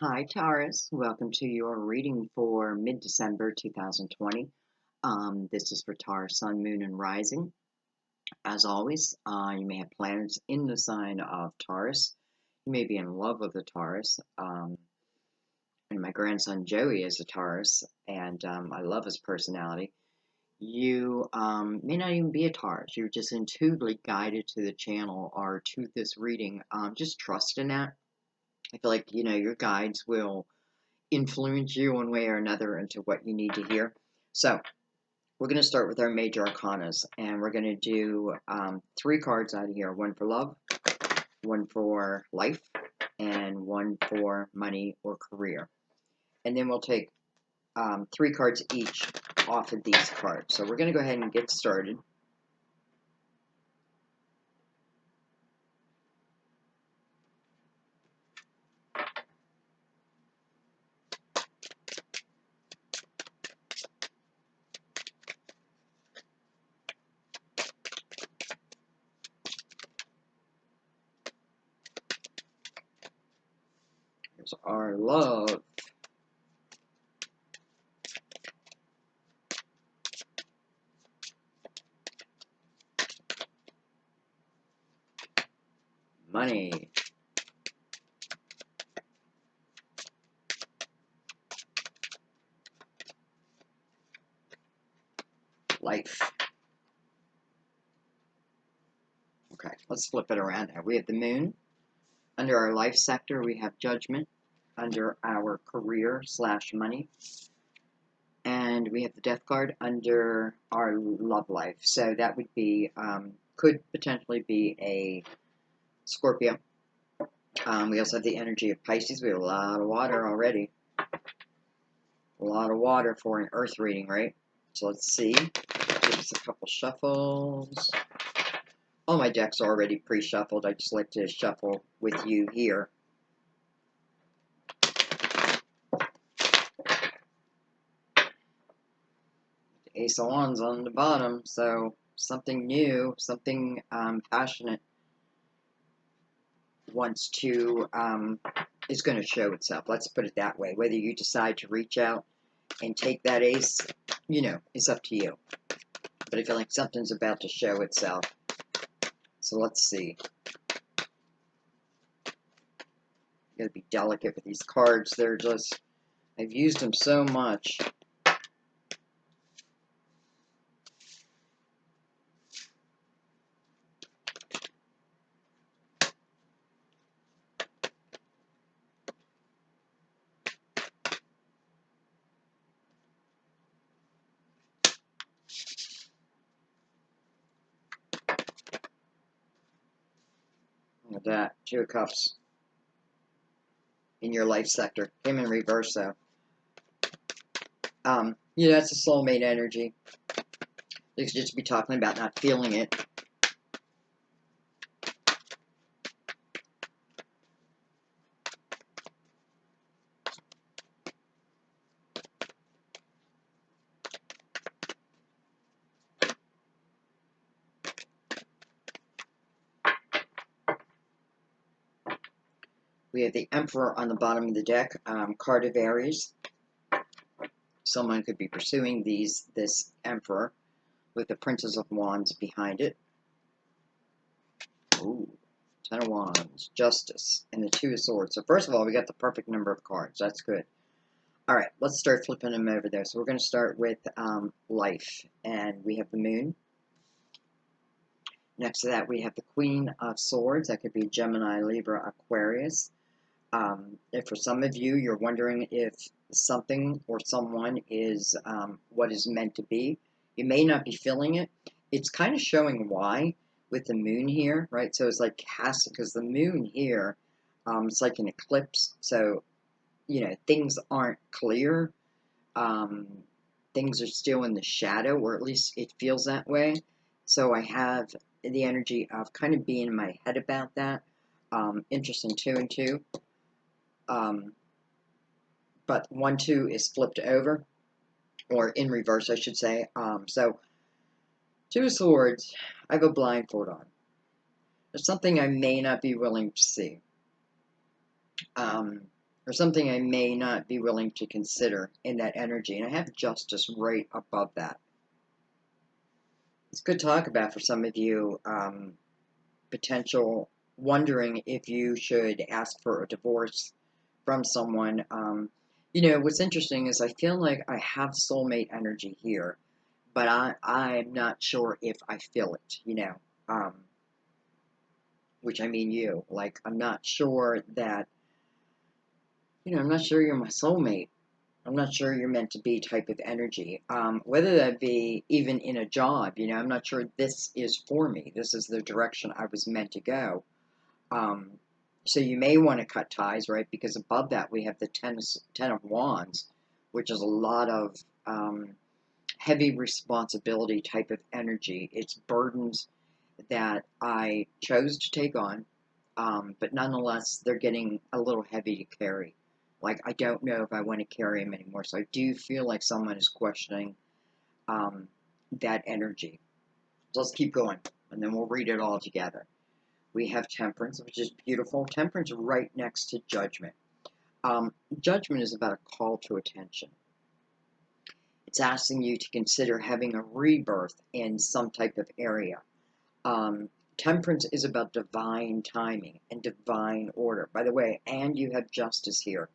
Hi, Taurus. Welcome to your reading for mid-December 2020. This is for Taurus, Sun, Moon, and Rising. As always, you may have planets in the sign of Taurus. You may be in love with a Taurus. And my grandson Joey is a Taurus, and I love his personality. You may not even be a Taurus. You're just intuitively guided to the channel or to this reading. Just trust in that. I feel like, your guides will influence you one way or another into what you need to hear. So we're going to start with our major arcanas, and we're going to do 3 cards out of here. One for love, one for life, and one for money or career. And then we'll take 3 cards each off of these cards. So we're going to go ahead and get started. Here's our love. Money. Life. Okay, let's flip it around now. We have the moon. Under our life sector, we have judgment. Under our career/money. And we have the death card under our love life. So that would be, could potentially be a Scorpio. We also have the energy of Pisces. We have a lot of water already. A lot of water for an earth reading, right? So let's see. Give us a couple shuffles. All my decks are already pre-shuffled. I just like to shuffle with you here. Ace of Wands on the bottom, so something new, something passionate wants to, is going to show itself. Let's put it that way. Whether you decide to reach out and take that ace, it's up to you. But I feel like something's about to show itself. So let's see. You gotta be delicate with these cards. They're just, I've used them so much. With that, 2 of Cups in your life sector. Came in reverse, though. That's a soulmate energy. You could just be talking about not feeling it. We have the Emperor on the bottom of the deck, card of Aries. Someone could be pursuing this Emperor with the Princess of Wands behind it. Ooh, 10 of Wands, Justice, and the 2 of Swords. So first of all, we got the perfect number of cards. That's good. All right, let's start flipping them over there. So we're going to start with life, and we have the Moon. Next to that, we have the Queen of Swords. That could be Gemini, Libra, Aquarius. If for some of you, you're wondering if something or someone is what is meant to be, you may not be feeling it. It's kind of showing why with the moon here, right? So it's like casting, because the moon here, it's like an eclipse. So, things aren't clear. Things are still in the shadow, or at least it feels that way. So I have the energy of kind of being in my head about that. Interesting 2 and 2. But 1, 2 is flipped over, or in reverse, I should say. So 2 of Swords, I have a blindfold on. There's something I may not be willing to see. or something I may not be willing to consider in that energy. And I have justice right above that. It's good talk about for some of you, potential wondering if you should ask for a divorce from someone. What's interesting is I feel like I have soulmate energy here, but I'm not sure if I feel it, which I mean you. Like, I'm not sure that, I'm not sure you're my soulmate. I'm not sure you're meant to be type of energy. Whether that be even in a job, I'm not sure this is for me. This is the direction I was meant to go. Um, so you may want to cut ties, right? Because above that we have the ten of Wands, which is a lot of heavy responsibility type of energy. It's burdens that I chose to take on, but nonetheless, they're getting a little heavy to carry. Like, I don't know if I want to carry them anymore. So I do feel like someone is questioning um, that energy. So let's keep going, and then we'll read it all together. We have Temperance, which is beautiful. Temperance right next to Judgment. Judgment is about a call to attention. It's asking you to consider having a rebirth in some type of area. Temperance is about divine timing and divine order. By the way, and you have Justice here.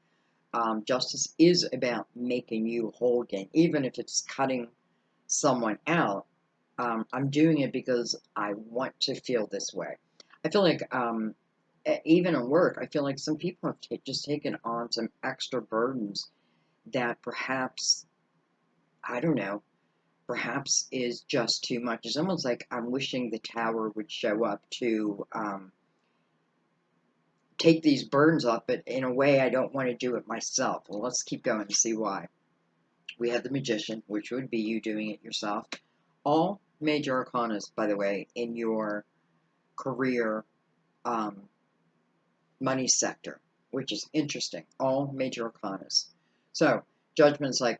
Justice is about making you whole again, even if it's cutting someone out. I'm doing it because I want to feel this way. I feel like, even at work, I feel like some people have just taken on some extra burdens that perhaps, I don't know, perhaps is just too much. It's almost like I'm wishing the tower would show up to take these burdens off, but in a way I don't want to do it myself. Well, let's keep going and see why. We have the Magician, which would be you doing it yourself. All major arcanas, by the way, in your career, money sector, which is interesting. All major arcanas. So, Judgment's like,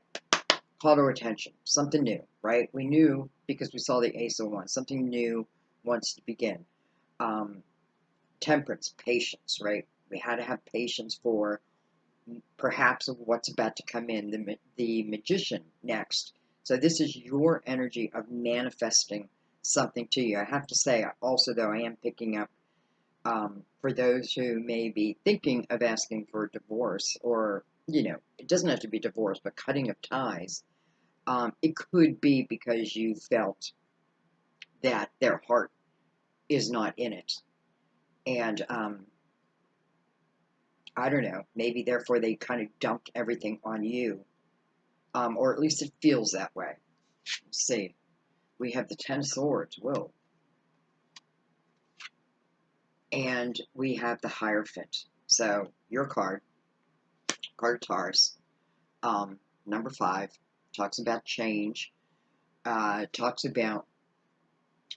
call to attention, something new, right? We knew because we saw the Ace of Wands, something new wants to begin. Temperance, patience, right? We had to have patience for perhaps what's about to come in. The Magician next. So this is your energy of manifesting something to you. I have to say also, though, I am picking up for those who may be thinking of asking for a divorce, or, it doesn't have to be divorce, but cutting of ties. It could be because you felt that their heart is not in it. And I don't know, maybe therefore they kind of dumped everything on you. Or at least it feels that way. Let's see. We have the Ten of Swords. Whoa. And we have the Hierophant. So, your card of Taurus, number 5, talks about change, talks about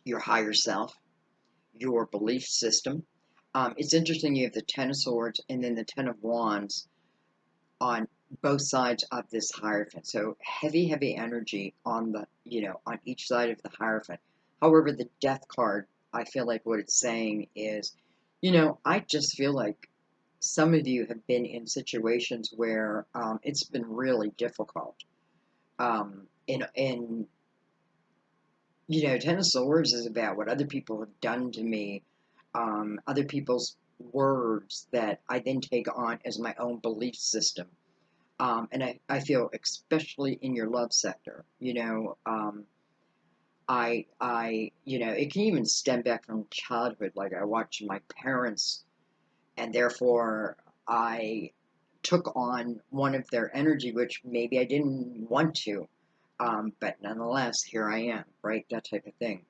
your higher self, your belief system. It's interesting, you have the Ten of Swords and then the Ten of Wands on both sides of this Hierophant. So heavy, heavy energy on the, on each side of the Hierophant. However, the Death card, I feel like what it's saying is, I just feel like some of you have been in situations where it's been really difficult. In Ten of Swords is about what other people have done to me, other people's words that I then take on as my own belief system. And I feel especially in your love sector, it can even stem back from childhood. Like, I watched my parents, and therefore I took on one of their energy, which maybe I didn't want to. But nonetheless, here I am, right? That type of thing.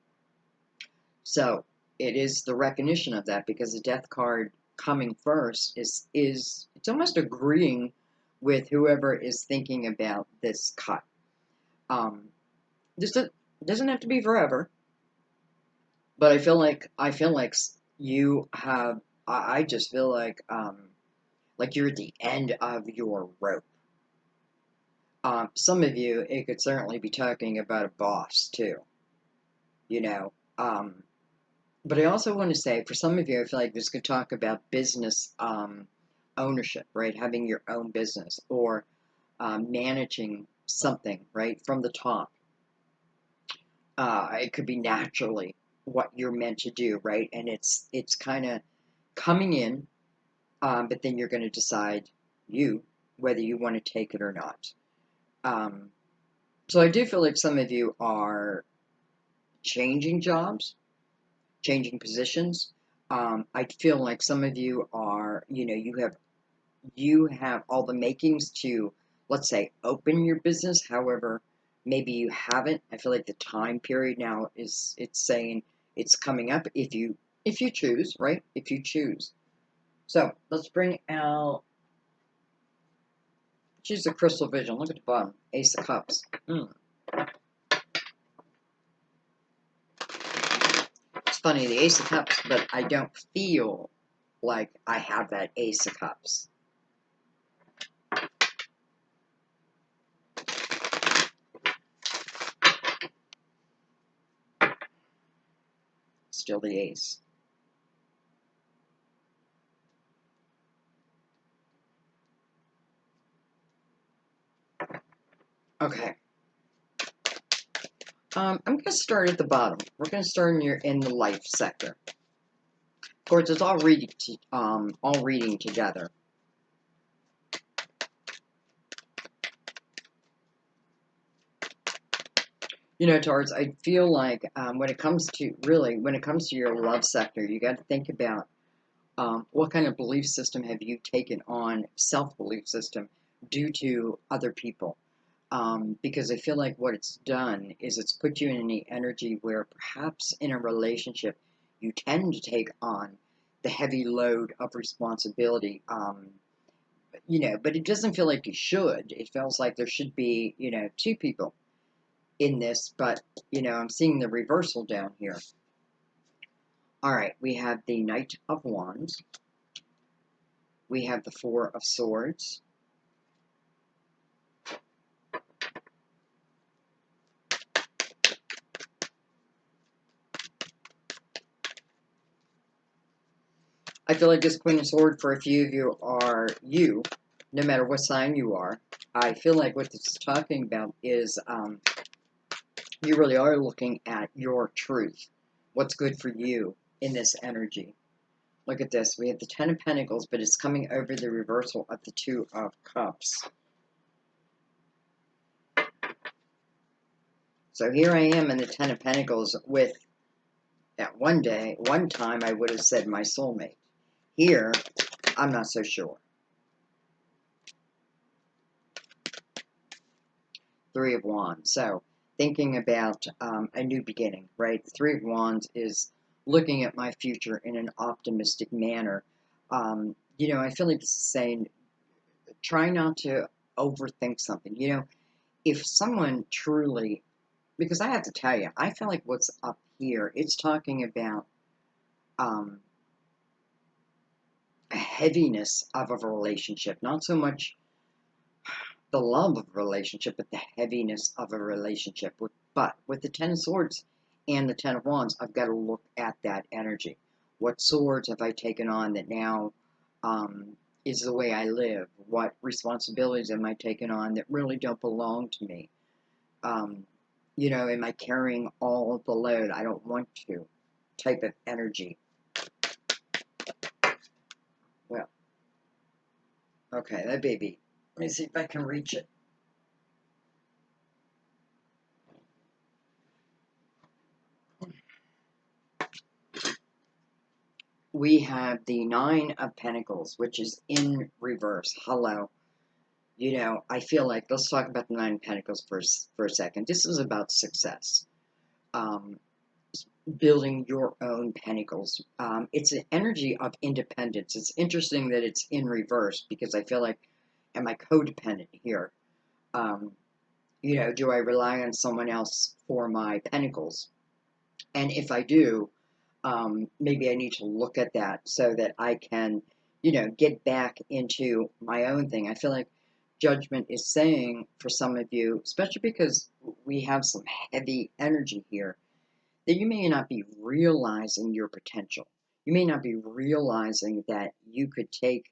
So it is the recognition of that, because the Death card coming first is it's almost agreeing with whoever is thinking about this cut. This doesn't have to be forever, but I feel like you have. I just feel like you're at the end of your rope. Some of you, it could certainly be talking about a boss too. You know, but I also want to say, for some of you, I feel like this could talk about business ownership, right? Having your own business, or managing something, right, from the top. It could be naturally what you're meant to do, right? And it's kind of coming in, but then you're going to decide whether you want to take it or not. Um, so I do feel like some of you are changing jobs, changing positions. I feel like some of you are, you have all the makings to, let's say, open your business. However, maybe you haven't. I feel like the time period now it's saying it's coming up if you choose, right? If you choose. So let's bring out, choose the crystal vision. Look at the bottom, Ace of Cups. It's funny, the Ace of Cups, but I don't feel like I have that Ace of Cups. Still the Ace. Okay. I'm going to start at the bottom. We're going to start in the life sector. Of course, it's all reading together. Taurus, I feel like when it comes to your love sector, you got to think about what kind of belief system have you taken on, self-belief system, due to other people. Because I feel like what it's done is it's put you in the energy where perhaps in a relationship you tend to take on the heavy load of responsibility. But it doesn't feel like you should. It feels like there should be, two people in this, but, I'm seeing the reversal down here. All right, we have the Knight of Wands. We have the Four of Swords. I feel like this Queen of Swords for a few of you are you, no matter what sign you are. I feel like what this is talking about is you really are looking at your truth, what's good for you in this energy. Look at this. We have the Ten of Pentacles, but it's coming over the reversal of the Two of Cups. So here I am in the Ten of Pentacles with, at one time, I would have said my soulmate. Here, I'm not so sure. Three of Wands. So, thinking about a new beginning, right? The Three of Wands is looking at my future in an optimistic manner. I feel like this is saying, try not to overthink something. If someone truly, because I have to tell you, I feel like what's up here, it's talking about a heaviness of a relationship, not so much the love of a relationship, but the heaviness of a relationship. But with the Ten of Swords and the Ten of Wands, I've got to look at that energy. What swords have I taken on that now is the way I live? What responsibilities am I taking on that really don't belong to me? Am I carrying all of the load? I don't want to. Type of energy. Well, okay, that baby. Let me see if I can reach it. We have the Nine of Pentacles, which is in reverse. Hello. I feel like, let's talk about the Nine of Pentacles for a second. This is about success. Building your own pentacles. It's an energy of independence. It's interesting that it's in reverse because I feel like, am I codependent here? Do I rely on someone else for my pentacles? And if I do, maybe I need to look at that so that I can, get back into my own thing. I feel like Judgment is saying for some of you, especially because we have some heavy energy here, that you may not be realizing your potential. You may not be realizing that you could take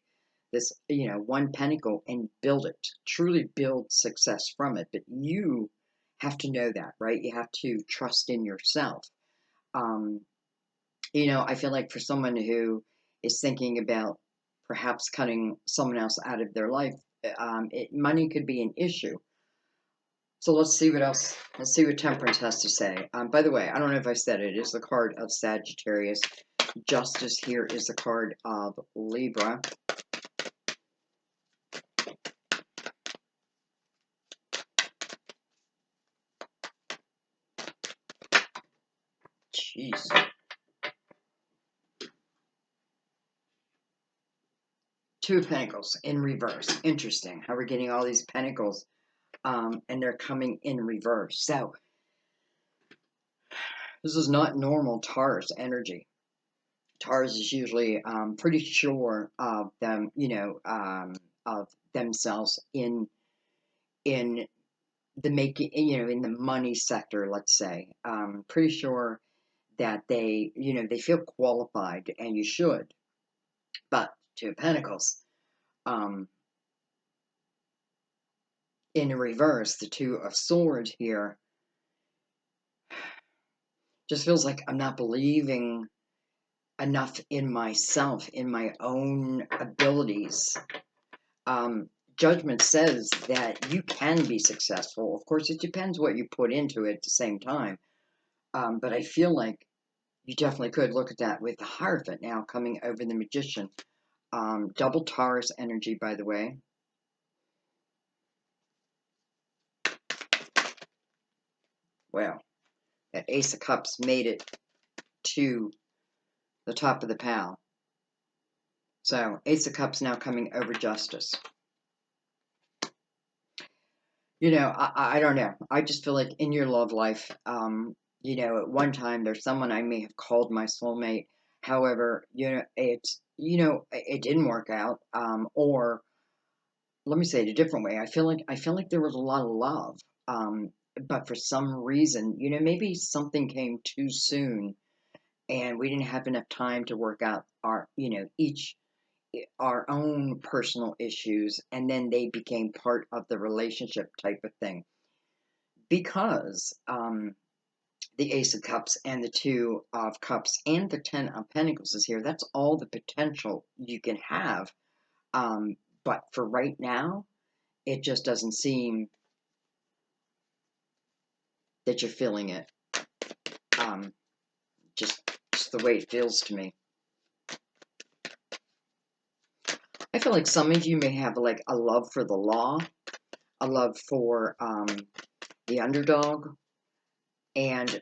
this, one pentacle and build it, truly build success from it. But you have to know that, right? You have to trust in yourself. Um, I feel like for someone who is thinking about perhaps cutting someone else out of their life, money could be an issue. So let's see what else. Let's see what Temperance has to say. By the way, I don't know if I said it. It is the card of Sagittarius. Justice here is the card of Libra. Jeez. Two of Pentacles in reverse. Interesting how we're getting all these Pentacles, and they're coming in reverse. So this is not normal Taurus energy. Taurus is usually pretty sure of them, of themselves in the making, in the money sector, let's say. Pretty sure that they feel qualified, and you should. But Two of Pentacles, um, in reverse, the Two of Swords here just feels like I'm not believing enough in myself, in my own abilities. Um, Judgment says that you can be successful. Of course, it depends what you put into it at the same time. But I feel like you definitely could look at that with the Hierophant now coming over the Magician. Double Taurus energy, by the way. Well, that Ace of Cups made it to the top of the pile. So, Ace of Cups now coming over Justice. I don't know. I just feel like in your love life, at one time there's someone I may have called my soulmate. However, it didn't work out. Or let me say it a different way. I feel like there was a lot of love. But for some reason, maybe something came too soon, and we didn't have enough time to work out each our own personal issues, and then they became part of the relationship type of thing. Because the Ace of Cups and the Two of Cups and the Ten of Pentacles is here, that's all the potential you can have. But for right now, it just doesn't seem that you're feeling it. Um, just the way it feels to me. I feel like some of you may have like a love for the law, a love for the underdog, and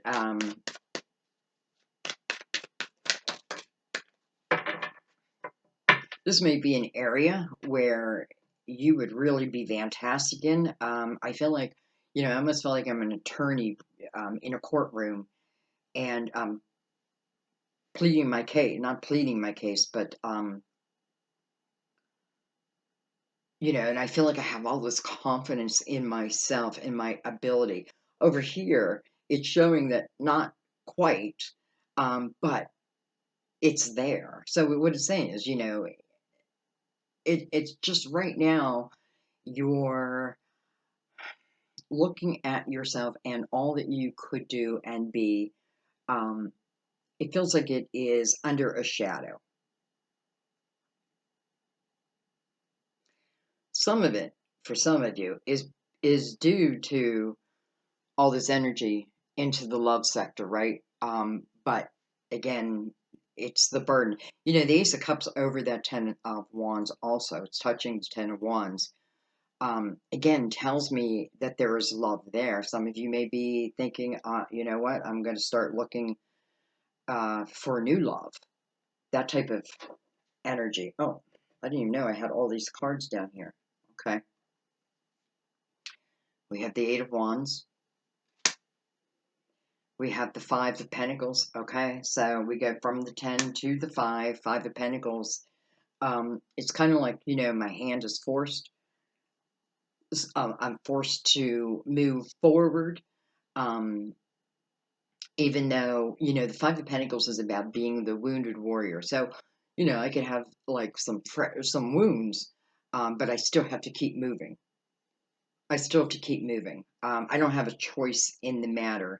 this may be an area where you would really be fantastic in. I feel like, I almost feel like I'm an attorney in a courtroom, and pleading my case, not pleading my case, but, and I feel like I have all this confidence in myself, in my ability. Over here, it's showing that not quite, but it's there. So what it's saying is, it's just right now you're looking at yourself and all that you could do and be. um, it feels like it is under a shadow. Some of it, for some of you, is due to all this energy into the love sector, right? But again, it's the burden. The Ace of Cups over that Ten of Wands also. It's touching the Ten of Wands. Again, tells me that there is love there. Some of you may be thinking, you know what, I'm going to start looking for new love. That type of energy. Oh, I didn't even know I had all these cards down here. Okay. We have the Eight of Wands. We have the Five of Pentacles. Okay. So we go from the 10 to the 5, Five of Pentacles. It's kind of like, my hand is forced. I'm forced to move forward. Even though, the Five of Pentacles is about being the wounded warrior. So, You know, I could have like some wounds, but I still have to keep moving. I still have to keep moving. I don't have a choice in the matter.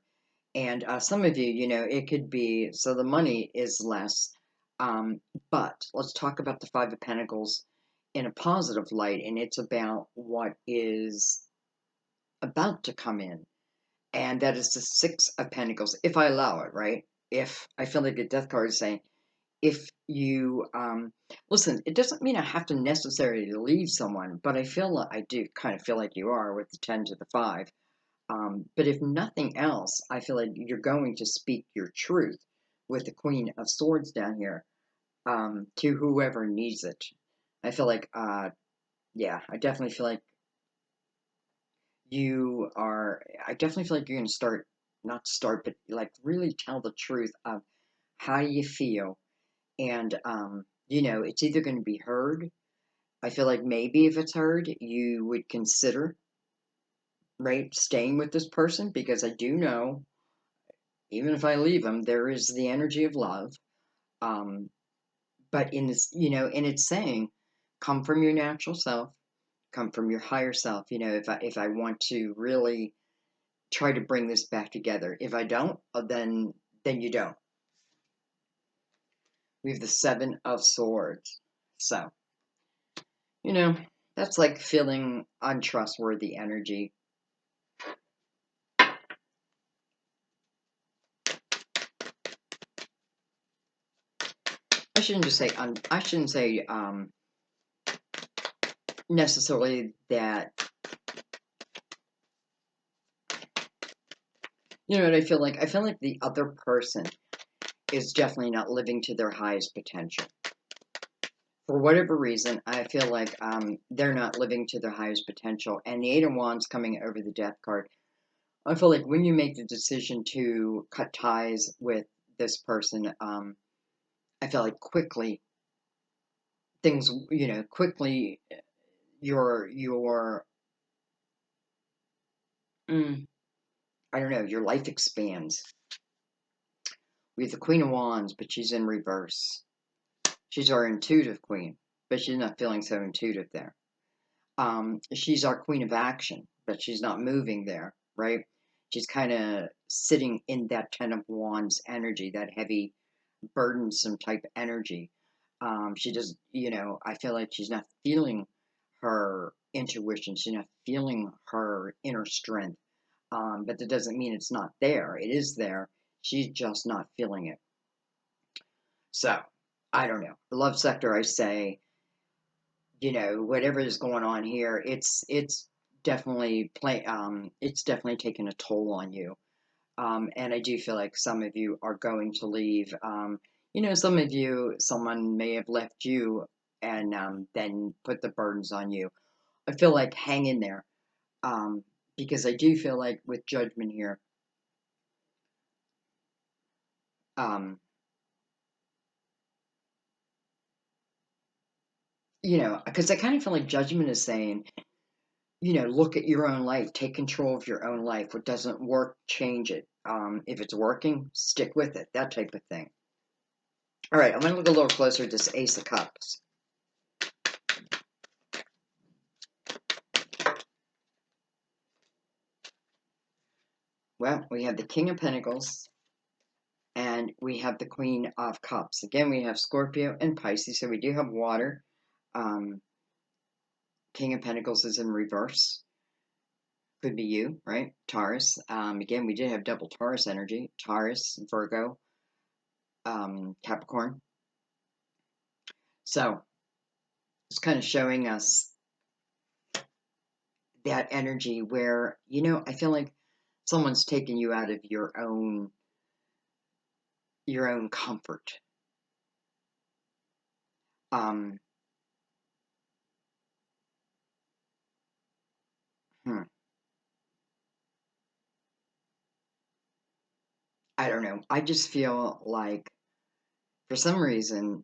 And some of you, you know, it could be so the money is less. But let's talk about the Five of Pentacles in a positive light, and it's about what is about to come in, and that is the Six of Pentacles. If I allow it, right? If I feel like the Death card is saying, if you listen, it doesn't mean I have to necessarily leave someone, but I do kind of feel like you are with the 10 to the 5. But if nothing else, I feel like you're going to speak your truth with the Queen of Swords down here, to whoever needs it. I feel like, yeah, I definitely feel like I definitely feel like you're going to not start, but like really tell the truth of how you feel. And, you know, it's either going to be heard. I feel like maybe if it's heard, you would consider, right, staying with this person, because I do know, even if I leave them, there is the energy of love. Um, but in this, you know, and it's saying, come from your natural self, come from your higher self. You know, if I want to really try to bring this back together, if I don't, then you don't. We have the Seven of Swords. So, you know, that's like feeling untrustworthy energy. I shouldn't say necessarily that. You know what I feel like? I feel like the other person is definitely not living to their highest potential. For whatever reason, I feel like they're not living to their highest potential. And the Eight of Wands coming over the Death card, I feel like when you make the decision to cut ties with this person, I feel like quickly things, you know, quickly your mm, I don't know, your life expands. We have the Queen of Wands, but she's in reverse. She's our intuitive queen, but she's not feeling so intuitive there. She's our queen of action, but she's not moving there, right? She's kind of sitting in that Ten of Wands energy, that heavy, burdensome type energy. She does, you know, I feel like she's not feeling her intuition. She's not feeling her inner strength. But that doesn't mean it's not there. It is there. She's just not feeling it. So, I don't know. The love sector, I say, you know, whatever is going on here, it's definitely it's definitely taken a toll on you. And I do feel like some of you are going to leave. You know, some of you, someone may have left you and then put the burdens on you. I feel like hang in there, because I do feel like with judgment here, um, you know, because I kind of feel like judgment is saying, you know, look at your own life, take control of your own life. What doesn't work, change it. If it's working, stick with it, that type of thing. All right, I'm going to look a little closer at this Ace of Cups. Well, we have the King of Pentacles and we have the Queen of Cups. Again, we have Scorpio and Pisces, so we do have water. Um, King of Pentacles is in reverse. Could be you, right? Taurus. Again, we did have double Taurus energy. Taurus, Virgo, Capricorn. So it's kind of showing us that energy where, you know, I feel like someone's taken you out of your own comfort. Um, hmm, I don't know. I just feel like for some reason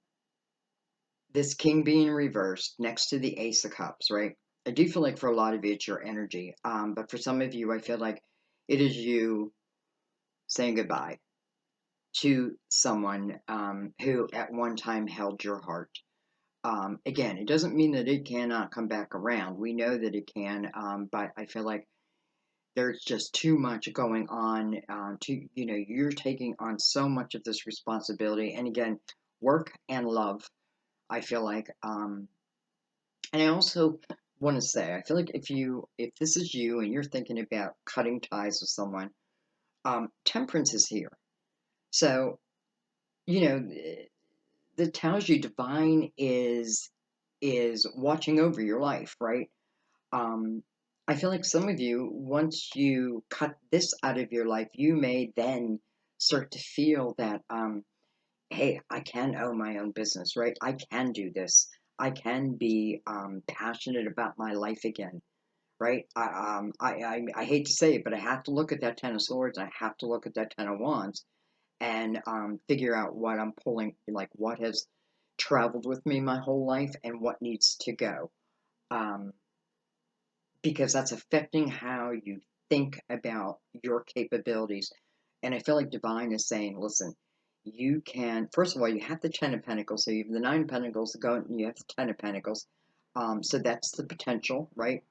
this king being reversed next to the Ace of Cups, right? I do feel like for a lot of you it's your energy. But for some of you, I feel like it is you saying goodbye. to someone who at one time held your heart. Again, it doesn't mean that it cannot come back around. We know that it can, but I feel like there's just too much going on. You're taking on so much of this responsibility, and again, work and love. I feel like, and I also want to say, I feel like if this is you and you're thinking about cutting ties with someone, temperance is here. So you know, that tells you divine is watching over your life, right? Um, I feel like some of you, once you cut this out of your life, you may then start to feel that, hey, I can own my own business, right? I can do this. I can be passionate about my life again, right? I hate to say it, but I have to look at that Ten of Swords. I have to look at that Ten of Wands and figure out what I'm pulling, like what has traveled with me my whole life and what needs to go. Um, because that's affecting how you think about your capabilities. And I feel like Divine is saying, listen, you can, first of all, you have the Ten of Pentacles, so you have the Nine of Pentacles, you have the Ten of Pentacles. So that's the potential, right?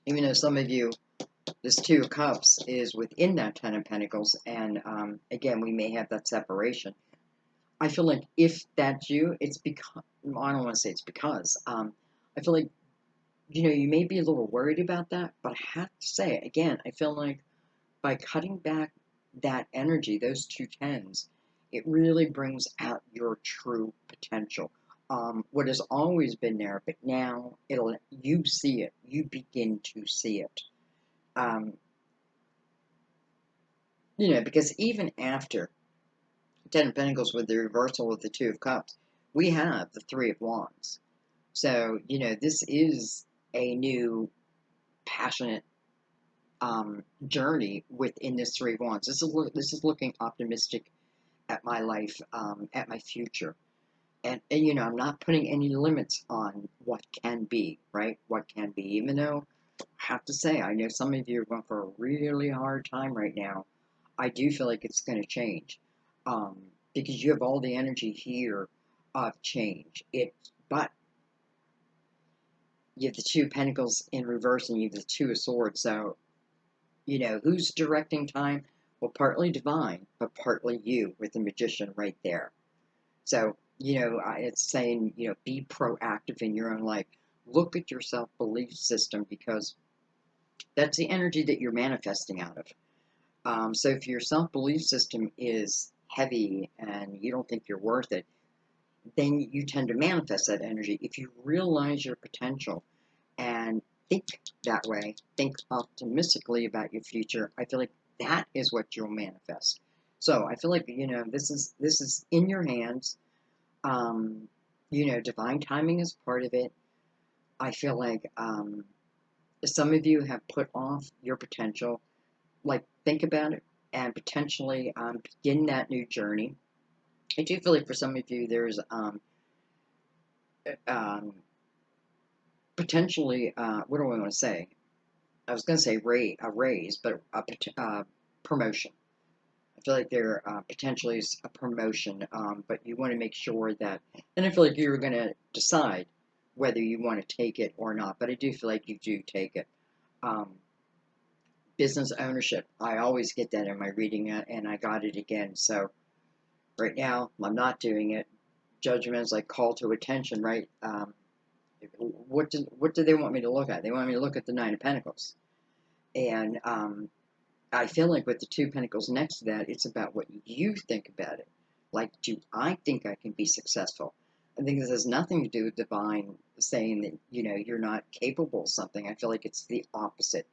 Even though some of you, this Two of Cups is within that Ten of Pentacles, and again, we may have that separation. I feel like if that's you, it's because, I don't want to say it's because, I feel like, you may be a little worried about that, but I have to say, again, I feel like by cutting back that energy, those two tens, it really brings out your true potential. What has always been there, but now you see it, you begin to see it. Um, because even after Ten of Pentacles with the reversal of the Two of Cups, we have the Three of Wands. So, this is a new passionate journey within this Three of Wands. This is looking optimistic at my life, at my future. And I'm not putting any limits on what can be, right? What can be, even though I have to say, I know some of you are going for a really hard time right now. I do feel like it's going to change, um, because you have all the energy here of change. But you have the Two of Pentacles in reverse, and you have the Two of Swords. So, who's directing time? Well, partly divine, but partly you with the Magician right there. So, it's saying, be proactive in your own life. Look at your self belief system, because that's the energy that you're manifesting out of. So, if your self belief system is heavy and you don't think you're worth it, then you tend to manifest that energy. If you realize your potential and think that way, think optimistically about your future, I feel like that is what you'll manifest. So I feel like, this is in your hands. Divine timing is part of it. I feel like some of you have put off your potential. Like, think about it and potentially begin that new journey. I do feel like for some of you, there's um, potentially, what do I want to say? I was going to say a raise, but a promotion. I feel like there potentially is a promotion, but you want to make sure that, and I feel like you're going to decide whether you want to take it or not, but I do feel like you do take it. Um, Business ownership, I always get that in my reading, and I got it again. So right now, I'm not doing it. Judgment is like call to attention, right? What do they want me to look at? They want me to look at the Nine of Pentacles. And I feel like with the Two of Pentacles next to that, it's about what you think about it. Like, do I think I can be successful? I think this has nothing to do with divine saying that, you're not capable of something. I feel like it's the opposite.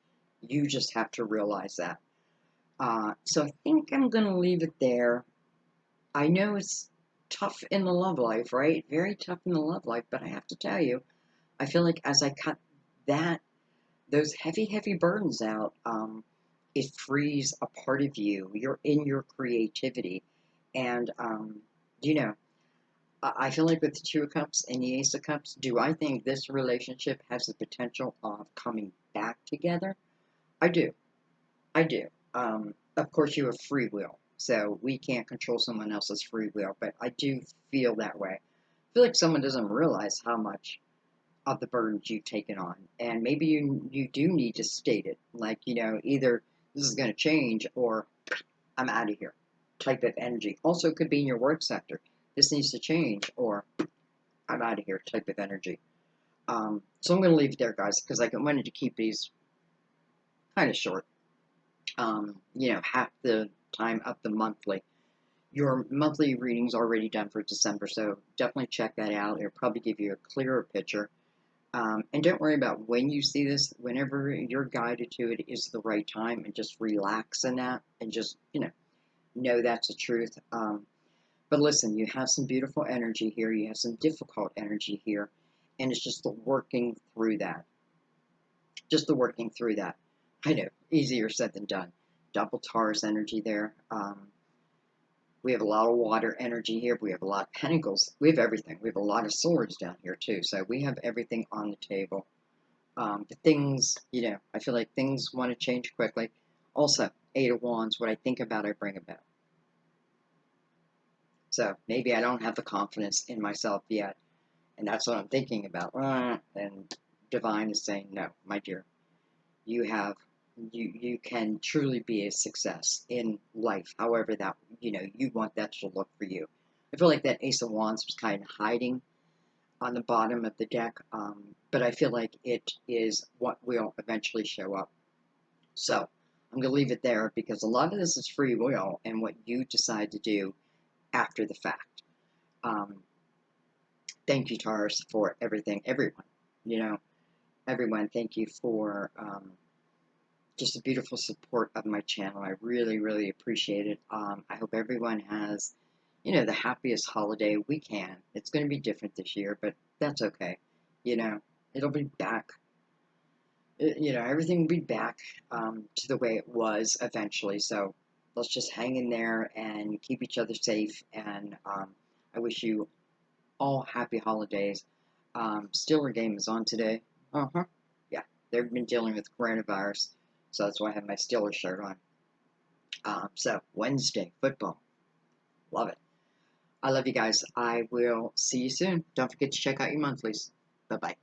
You just have to realize that. So I think I'm going to leave it there. I know it's tough in the love life, right? Very tough in the love life, but I have to tell you, I feel like as I cut those heavy, heavy burdens out, it frees a part of you. You're in your creativity. And, I feel like with the Two of Cups and the Ace of Cups, do I think this relationship has the potential of coming back together? I do. I do. Of course, you have free will. So we can't control someone else's free will, but I do feel that way. I feel like someone doesn't realize how much of the burdens you've taken on, and maybe you do need to state it, like, either this is going to change or I'm out of here type of energy. Also, it could be in your work sector. This needs to change or I'm out of here type of energy. So I'm going to leave it there, guys, because I wanted to keep these kind of short. Half the time up the monthly. Your monthly reading's already done for December, so definitely check that out. It'll probably give you a clearer picture. And don't worry about when you see this. Whenever you're guided to it is the right time, and just relax in that, and just, know that's the truth. But listen, you have some beautiful energy here. You have some difficult energy here. And it's just the working through that. Just the working through that. I know, easier said than done. Double Taurus energy there. We have a lot of water energy here. We have a lot of pentacles. We have everything. We have a lot of swords down here too. So we have everything on the table. But things, I feel like things want to change quickly. Also, Eight of Wands, what I think about, I bring about. So maybe I don't have the confidence in myself yet. And that's what I'm thinking about. And Divine is saying, no, my dear, you can truly be a success in life, however that, you want that to look for you. I feel like that Ace of Wands was kind of hiding on the bottom of the deck, but I feel like it is what will eventually show up. So I'm going to leave it there because a lot of this is free will and what you decide to do after the fact. Thank you, Taurus, for everything. Everyone, thank you for just the beautiful support of my channel. I really, really appreciate it. I hope everyone has, the happiest holiday we can. It's going to be different this year, but that's okay. It'll be back. Everything will be back to the way it was eventually. So let's just hang in there and keep each other safe. And I wish you all happy holidays. Steeler game is on today. Yeah, they've been dealing with coronavirus, so that's why I have my Steelers shirt on. So Wednesday football, love it. I love you guys. I will see you soon. Don't forget to check out your monthlies. Bye bye.